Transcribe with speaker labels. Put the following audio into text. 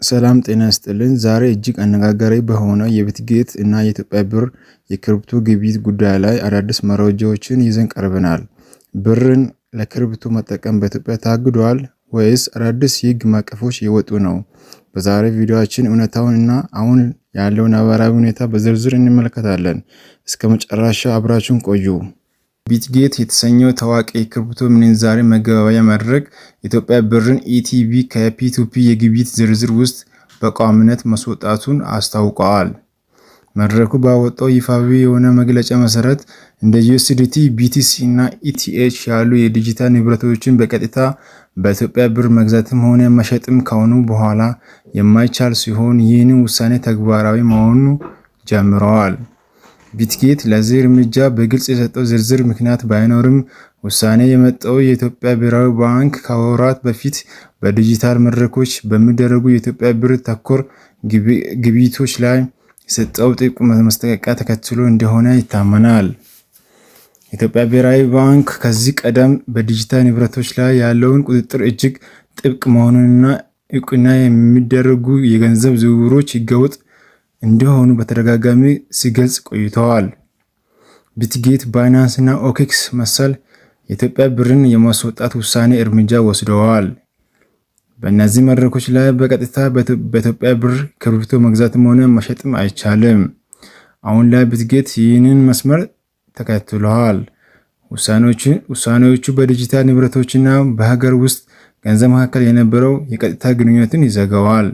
Speaker 1: ሰላም ጤና ይስጥልን። ዛሬ እጅግ አነጋጋሪ በሆነው የቢትጌት እና የኢትዮጵያ ብር የክሪፕቶ ግብይት ጉዳይ ላይ አዳዲስ መረጃዎችን ይዘን ቀርበናል። ብርን ለክሪፕቶ መጠቀም በኢትዮጵያ ታግዷል ወይስ አዳዲስ የህግ ማዕቀፎች እየወጡ ነው? በዛሬ ቪዲዮአችን እውነታውን እና አሁን ያለውን ነባራዊ ሁኔታ በዝርዝር እንመለከታለን። እስከ መጨረሻ አብራችሁን ቆዩ። ቢትጌት የተሰኘው ታዋቂ የክሪፕቶ ምንዛሬ መገበያያ መድረክ ኢትዮጵያ ብርን ኢቲቢ ከፒ2ፒ የግብይት ዝርዝር ውስጥ በቋሚነት ማስወጣቱን አስታውቋል። መድረኩ ባወጣው ይፋዊ የሆነ መግለጫ መሰረት እንደ USDT፣ BTC እና ETH ያሉ የዲጂታል ንብረቶችን በቀጥታ በኢትዮጵያ ብር መግዛትም ሆነ መሸጥም ከሆኑ በኋላ የማይቻል ሲሆን ይህንን ውሳኔ ተግባራዊ መሆኑ ጀምረዋል። ቢትጌት ለዚህ እርምጃ በግልጽ የሰጠው ዝርዝር ምክንያት ባይኖርም ውሳኔ የመጣው የኢትዮጵያ ብሔራዊ ባንክ ከወራት በፊት በዲጂታል መድረኮች በሚደረጉ የኢትዮጵያ ብር ተኮር ግብይቶች ላይ የሰጠው ጥብቅ ማስጠንቀቂያ ተከትሎ እንደሆነ ይታመናል። የኢትዮጵያ ብሔራዊ ባንክ ከዚህ ቀደም በዲጂታል ንብረቶች ላይ ያለውን ቁጥጥር እጅግ ጥብቅ መሆኑንና እውቅና የሚደረጉ የገንዘብ ዝውውሮች ህገወጥ እንደሆኑ በተደጋጋሚ ሲገልጽ ቆይተዋል። ቢትጌት፣ ባይናንስ እና ኦኬክስ መሰል የኢትዮጵያ ብርን የማስወጣት ውሳኔ እርምጃ ወስደዋል። በእነዚህ መድረኮች ላይ በቀጥታ በኢትዮጵያ ብር ክሪፕቶ መግዛትም ሆነ መሸጥም አይቻልም። አሁን ላይ ቢትጌት ይህንን መስመር ተከትለዋል። ውሳኔዎቹ በዲጂታል ንብረቶችና በሀገር ውስጥ ገንዘብ መካከል የነበረው የቀጥታ ግንኙነትን ይዘጋዋል።